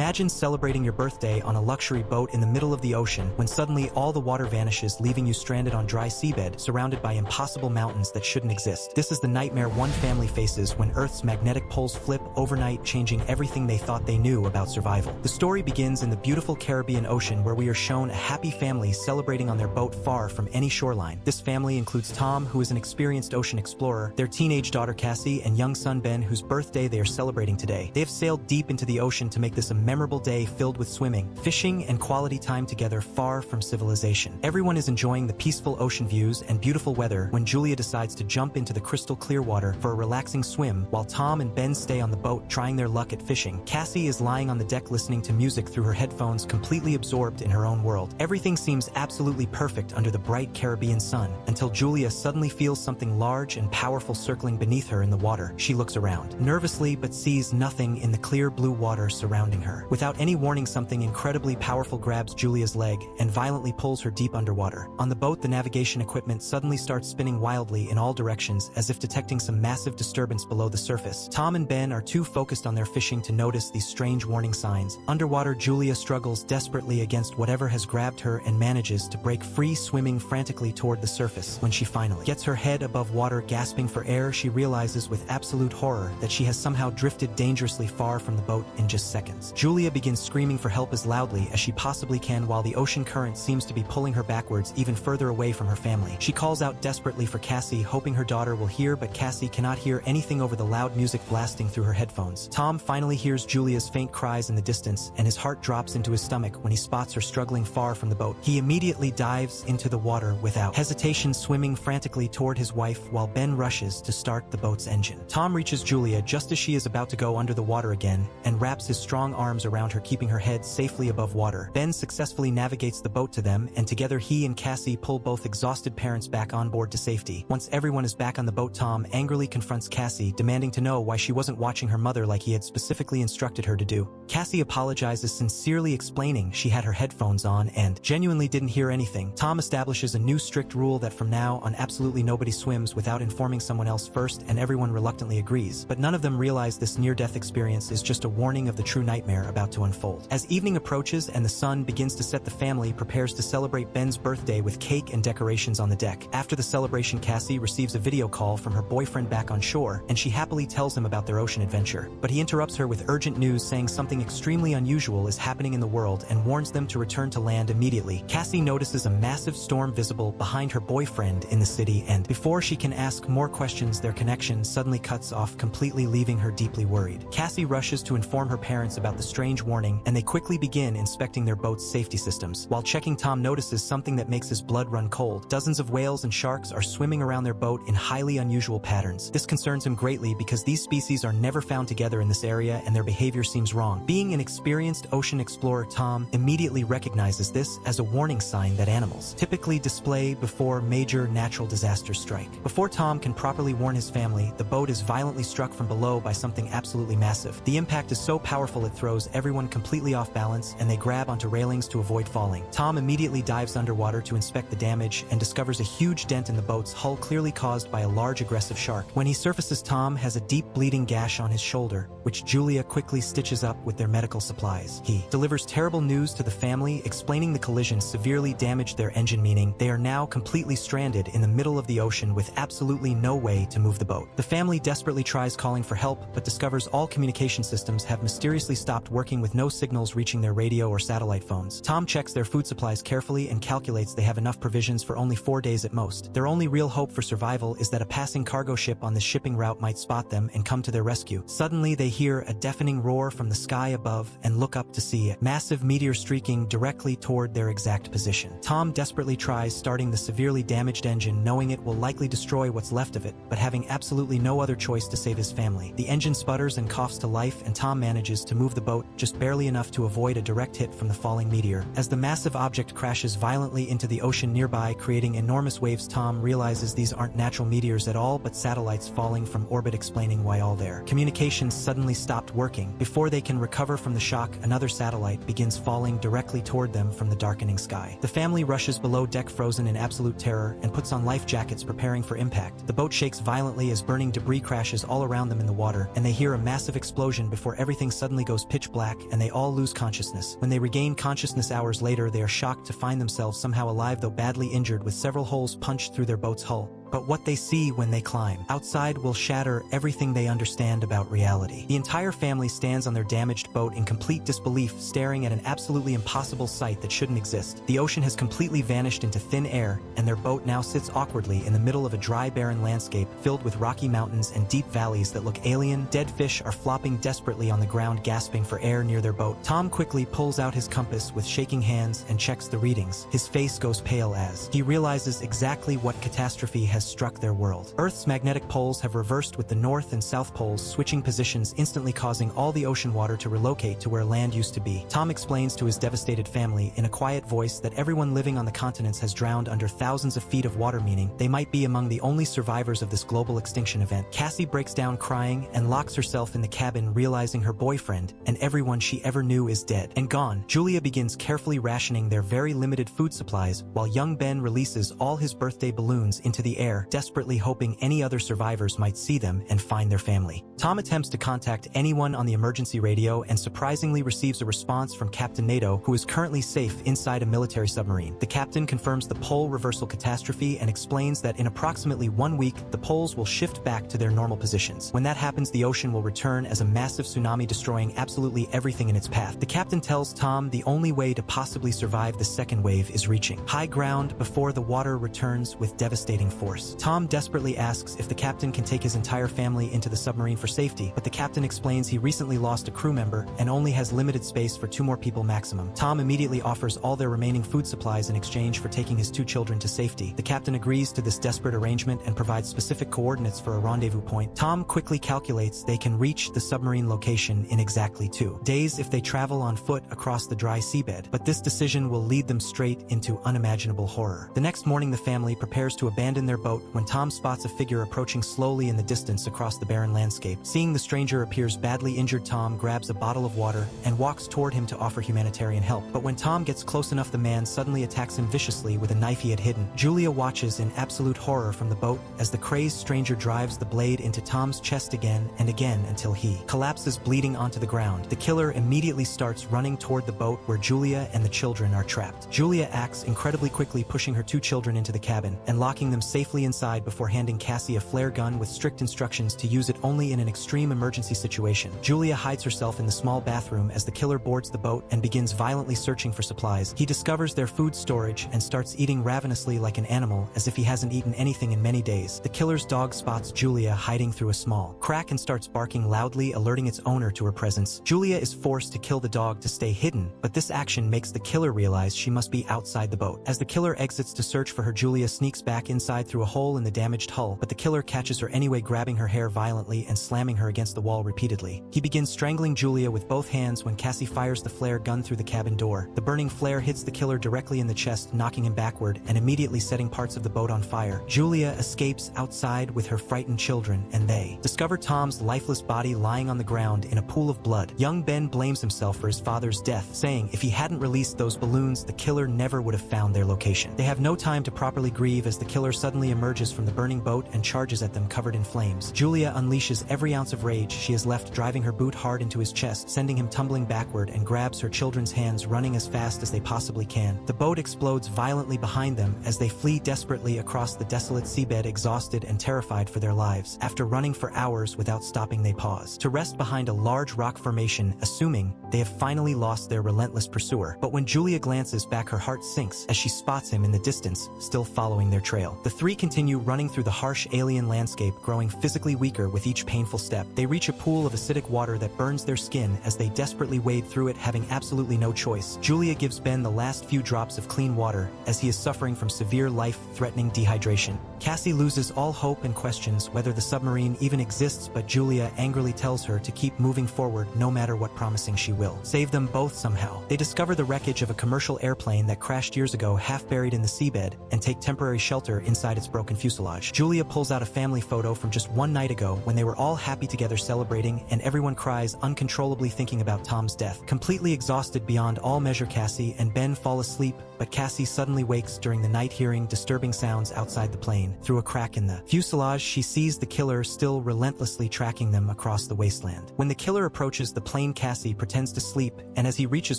Imagine celebrating your birthday on a luxury boat in the middle of the ocean when suddenly all the water vanishes, leaving you stranded on dry seabed, surrounded by impossible mountains that shouldn't exist. This is the nightmare one family faces when Earth's magnetic poles flip overnight, changing everything they thought they knew about survival. The story begins in the beautiful Caribbean Ocean, where we are shown a happy family celebrating on their boat far from any shoreline. This family includes Tom, who is an experienced ocean explorer, their teenage daughter Cassie, and young son Ben, whose birthday they are celebrating today. They have sailed deep into the ocean to make this a memorable day filled with swimming, fishing, and quality time together far from civilization. Everyone is enjoying the peaceful ocean views and beautiful weather when Julia decides to jump into the crystal clear water for a relaxing swim, while Tom and Ben stay on the boat trying their luck at fishing. Cassie is lying on the deck listening to music through her headphones, completely absorbed in her own world. Everything seems absolutely perfect under the bright Caribbean sun, until Julia suddenly feels something large and powerful circling beneath her in the water. She looks around nervously but sees nothing in the clear blue water surrounding her. Without any warning, something incredibly powerful grabs Julia's leg and violently pulls her deep underwater. On the boat, the navigation equipment suddenly starts spinning wildly in all directions, as if detecting some massive disturbance below the surface. Tom and Ben are too focused on their fishing to notice these strange warning signs. Underwater, Julia struggles desperately against whatever has grabbed her and manages to break free, swimming frantically toward the surface. When she finally gets her head above water, gasping for air, she realizes with absolute horror that she has somehow drifted dangerously far from the boat in just seconds. Julia begins screaming for help as loudly as she possibly can, while the ocean current seems to be pulling her backwards, even further away from her family. She calls out desperately for Cassie, hoping her daughter will hear, but Cassie cannot hear anything over the loud music blasting through her headphones. Tom finally hears Julia's faint cries in the distance, and his heart drops into his stomach when he spots her struggling far from the boat. He immediately dives into the water without hesitation, swimming frantically toward his wife, while Ben rushes to start the boat's engine. Tom reaches Julia just as she is about to go under the water again, and wraps his strong arms around her, keeping her head safely above water. Ben successfully navigates the boat to them, and together he and Cassie pull both exhausted parents back on board to safety. Once everyone is back on the boat, Tom angrily confronts Cassie, demanding to know why she wasn't watching her mother like he had specifically instructed her to do. Cassie apologizes, sincerely explaining she had her headphones on and genuinely didn't hear anything. Tom establishes a new strict rule that from now on absolutely nobody swims without informing someone else first, and everyone reluctantly agrees. But none of them realize this near-death experience is just a warning of the true nightmare about to unfold. As evening approaches and the sun begins to set, the family prepares to celebrate Ben's birthday with cake and decorations on the deck. After the celebration, Cassie receives a video call from her boyfriend back on shore, and she happily tells him about their ocean adventure. But he interrupts her with urgent news, saying something extremely unusual is happening in the world and warns them to return to land immediately. Cassie notices a massive storm visible behind her boyfriend in the city, and before she can ask more questions, their connection suddenly cuts off completely, leaving her deeply worried. Cassie rushes to inform her parents about the strange warning, and they quickly begin inspecting their boat's safety systems. While checking, Tom notices something that makes his blood run cold. Dozens of whales and sharks are swimming around their boat in highly unusual patterns. This concerns him greatly because these species are never found together in this area, and their behavior seems wrong. Being an experienced ocean explorer, Tom immediately recognizes this as a warning sign that animals typically display before major natural disasters strike. Before Tom can properly warn his family, the boat is violently struck from below by something absolutely massive. The impact is so powerful it throws everyone completely off balance, and they grab onto railings to avoid falling. Tom immediately dives underwater to inspect the damage and discovers a huge dent in the boat's hull, clearly caused by a large aggressive shark. When he surfaces, Tom has a deep bleeding gash on his shoulder, which Julia quickly stitches up with their medical supplies. He delivers terrible news to the family, explaining the collision severely damaged their engine, meaning they are now completely stranded in the middle of the ocean with absolutely no way to move the boat. The family desperately tries calling for help, but discovers all communication systems have mysteriously stopped working, with no signals reaching their radio or satellite phones. Tom checks their food supplies carefully and calculates they have enough provisions for only 4 days at most. Their only real hope for survival is that a passing cargo ship on this shipping route might spot them and come to their rescue. Suddenly, they hear a deafening roar from the sky above and look up to see a massive meteor streaking directly toward their exact position. Tom desperately tries starting the severely damaged engine, knowing it will likely destroy what's left of it, but having absolutely no other choice to save his family. The engine sputters and coughs to life, and Tom manages to move the boat just barely enough to avoid a direct hit from the falling meteor. As the massive object crashes violently into the ocean nearby, creating enormous waves, Tom realizes these aren't natural meteors at all, but satellites falling from orbit, explaining why all their communications suddenly stopped working. Before they can recover from the shock, another satellite begins falling directly toward them from the darkening sky. The family rushes below deck, frozen in absolute terror, and puts on life jackets, preparing for impact. The boat shakes violently as burning debris crashes all around them in the water, and they hear a massive explosion before everything suddenly goes pitch black black, and they all lose consciousness. When they regain consciousness hours later, they are shocked to find themselves somehow alive though badly injured, with several holes punched through their boat's hull. But what they see when they climb outside will shatter everything they understand about reality. The entire family stands on their damaged boat in complete disbelief, staring at an absolutely impossible sight that shouldn't exist. The ocean has completely vanished into thin air, and their boat now sits awkwardly in the middle of a dry, barren landscape filled with rocky mountains and deep valleys that look alien. Dead fish are flopping desperately on the ground, gasping for air near their boat. Tom quickly pulls out his compass with shaking hands and checks the readings. His face goes pale as he realizes exactly what catastrophe has struck their world. Earth's magnetic poles have reversed, with the north and south poles switching positions, instantly causing all the ocean water to relocate to where land used to be. Tom explains to his devastated family in a quiet voice that everyone living on the continents has drowned under thousands of feet of water, meaning they might be among the only survivors of this global extinction event. Cassie breaks down crying and locks herself in the cabin, realizing her boyfriend and everyone she ever knew is dead and gone. Julia begins carefully rationing their very limited food supplies, while young Ben releases all his birthday balloons into the air, desperately hoping any other survivors might see them and find their family. Tom attempts to contact anyone on the emergency radio and surprisingly receives a response from Captain NATO, who is currently safe inside a military submarine. The captain confirms the pole reversal catastrophe and explains that in approximately 1 week, the poles will shift back to their normal positions. When that happens, the ocean will return as a massive tsunami, destroying absolutely everything in its path. The captain tells Tom the only way to possibly survive the second wave is reaching high ground before the water returns with devastating force. Tom desperately asks if the captain can take his entire family into the submarine for safety, but the captain explains he recently lost a crew member and only has limited space for 2 more people maximum. Tom immediately offers all their remaining food supplies in exchange for taking his 2 children to safety. The captain agrees to this desperate arrangement and provides specific coordinates for a rendezvous point. Tom quickly calculates they can reach the submarine location in exactly 2 days if they travel on foot across the dry seabed, but this decision will lead them straight into unimaginable horror. The next morning, the family prepares to abandon their boat when Tom spots a figure approaching slowly in the distance across the barren landscape. Seeing the stranger appears badly injured, Tom grabs a bottle of water and walks toward him to offer humanitarian help. But when Tom gets close enough, the man suddenly attacks him viciously with a knife he had hidden. Julia watches in absolute horror from the boat as the crazed stranger drives the blade into Tom's chest again and again until he collapses bleeding onto the ground. The killer immediately starts running toward the boat where Julia and the children are trapped. Julia acts incredibly quickly, pushing her 2 children into the cabin and locking them safely inside before handing Cassie a flare gun with strict instructions to use it only in an extreme emergency situation. Julia hides herself in the small bathroom as the killer boards the boat and begins violently searching for supplies. He discovers their food storage and starts eating ravenously like an animal, as if he hasn't eaten anything in many days. The killer's dog spots Julia hiding through a small crack and starts barking loudly, alerting its owner to her presence. Julia is forced to kill the dog to stay hidden, but this action makes the killer realize she must be outside the boat. As the killer exits to search for her, Julia sneaks back inside through a hole in the damaged hull, but the killer catches her anyway, grabbing her hair violently and slamming her against the wall repeatedly. He begins strangling Julia with both hands when Cassie fires the flare gun through the cabin door. The burning flare hits the killer directly in the chest, knocking him backward and immediately setting parts of the boat on fire. Julia escapes outside with her frightened children, and they discover Tom's lifeless body lying on the ground in a pool of blood. Young Ben blames himself for his father's death, saying if he hadn't released those balloons, the killer never would have found their location. They have no time to properly grieve as the killer suddenly emerges from the burning boat and charges at them covered in flames. Julia unleashes every ounce of rage she has left, driving her boot hard into his chest, sending him tumbling backward, and grabs her children's hands, running as fast as they possibly can. The boat explodes violently behind them as they flee desperately across the desolate seabed, exhausted and terrified for their lives. After running for hours without stopping, they pause to rest behind a large rock formation, assuming they have finally lost their relentless pursuer. But when Julia glances back, her heart sinks as she spots him in the distance, still following their trail. The 3 continue running through the harsh alien landscape, growing physically weaker with each painful step. They reach a pool of acidic water that burns their skin as they desperately wade through it, having absolutely no choice. Julia gives Ben the last few drops of clean water as he is suffering from severe life-threatening dehydration. Cassie loses all hope and questions whether the submarine even exists, but Julia angrily tells her to keep moving forward no matter what, promising she will save them both somehow. They discover the wreckage of a commercial airplane that crashed years ago, half buried in the seabed, and take temporary shelter inside its its broken fuselage. Julia pulls out a family photo from just one night ago when they were all happy together celebrating, and everyone cries uncontrollably thinking about Tom's death. Completely exhausted beyond all measure, Cassie and Ben fall asleep, but Cassie suddenly wakes during the night, hearing disturbing sounds outside the plane. Through a crack in the fuselage, she sees the killer still relentlessly tracking them across the wasteland. When the killer approaches the plane, Cassie pretends to sleep, and as he reaches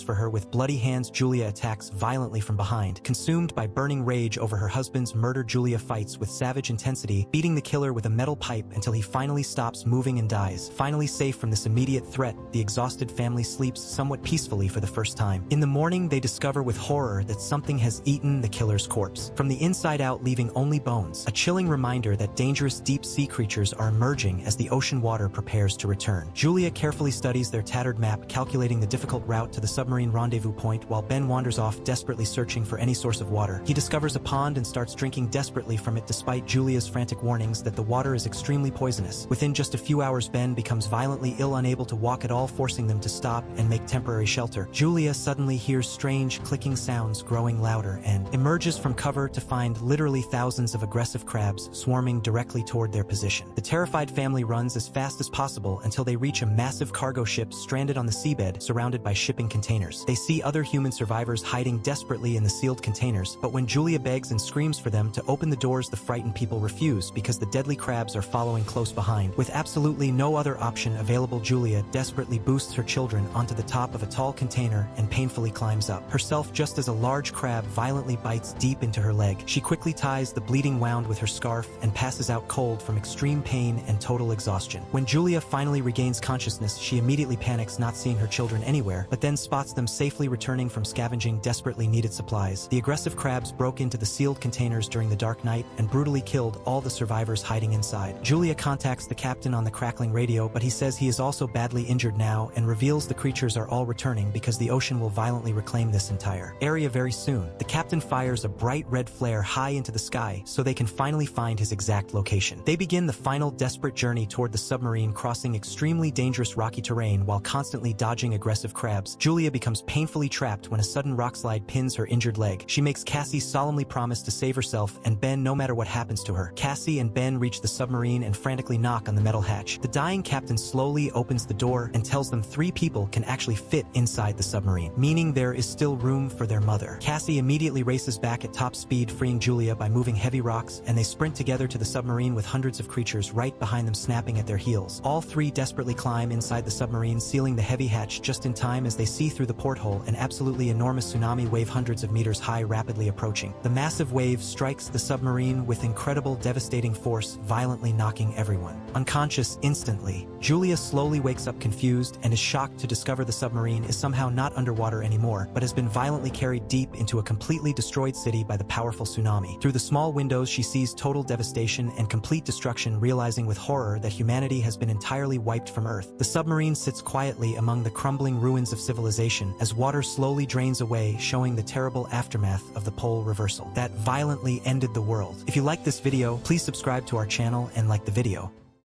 for her with bloody hands, Julia attacks violently from behind. Consumed by burning rage over her husband's murder, Julia fights with savage intensity, beating the killer with a metal pipe until he finally stops moving and dies. Finally safe from this immediate threat, the exhausted family sleeps somewhat peacefully for the first time. In the morning, they discover with horror that something has eaten the killer's corpse from the inside out, leaving only bones. A chilling reminder that dangerous deep-sea creatures are emerging as the ocean water prepares to return. Julia carefully studies their tattered map, calculating the difficult route to the submarine rendezvous point, while Ben wanders off, desperately searching for any source of water. He discovers a pond and starts drinking desperately from it despite Julia's frantic warnings that the water is extremely poisonous. Within just a few hours, Ben becomes violently ill, unable to walk at all, forcing them to stop and make temporary shelter. Julia suddenly hears strange clicking sounds growing louder and emerges from cover to find literally thousands of aggressive crabs swarming directly toward their position. The terrified family runs as fast as possible until they reach a massive cargo ship stranded on the seabed, surrounded by shipping containers. They see other human survivors hiding desperately in the sealed containers, but when Julia begs and screams for them to open the doors, the frightened people refuse because the deadly crabs are following close behind. With absolutely no other option available, Julia desperately boosts her children onto the top of a tall container and painfully climbs up herself, just as a large crab violently bites deep into her leg. She quickly ties the bleeding wound with her scarf and passes out cold from extreme pain and total exhaustion. When Julia finally regains consciousness, she immediately panics, not seeing her children anywhere, but then spots them safely returning from scavenging desperately needed supplies. The aggressive crabs broke into the sealed containers during the dark night and brutally killed all the survivors hiding inside. Julia contacts the captain on the crackling radio, but he says he is also badly injured now and reveals the creatures are all returning because the ocean will violently reclaim this entire area very soon. The captain fires a bright red flare high into the sky so they can finally find his exact location. They begin the final desperate journey toward the submarine, crossing extremely dangerous rocky terrain while constantly dodging aggressive crabs. Julia becomes painfully trapped when a sudden rockslide pins her injured leg. She makes Cassie solemnly promise to save herself and Ben no matter what happens to her. Cassie and Ben reach the submarine and frantically knock on the metal hatch. The dying captain slowly opens the door and tells them 3 people can actually fit inside the submarine, meaning there is still room for their mother. Cassie immediately races back at top speed, freeing Julia by moving heavy rocks, and they sprint together to the submarine with hundreds of creatures right behind them snapping at their heels. All 3 desperately climb inside the submarine, sealing the heavy hatch just in time as they see through the porthole an absolutely enormous tsunami wave hundreds of meters high rapidly approaching. The massive wave strikes the submarine with incredible devastating force, violently knocking everyone unconscious instantly. Julia slowly wakes up confused and is shocked to discover the submarine is somehow not underwater anymore, but has been violently carried deep into a completely destroyed city by the powerful tsunami. Through the small windows, she sees total devastation and complete destruction, realizing with horror that humanity has been entirely wiped from Earth. The submarine sits quietly among the crumbling ruins of civilization as water slowly drains away, showing the terrible aftermath of the pole reversal that violently ended the world. If you like this video, please subscribe to our channel and like the video.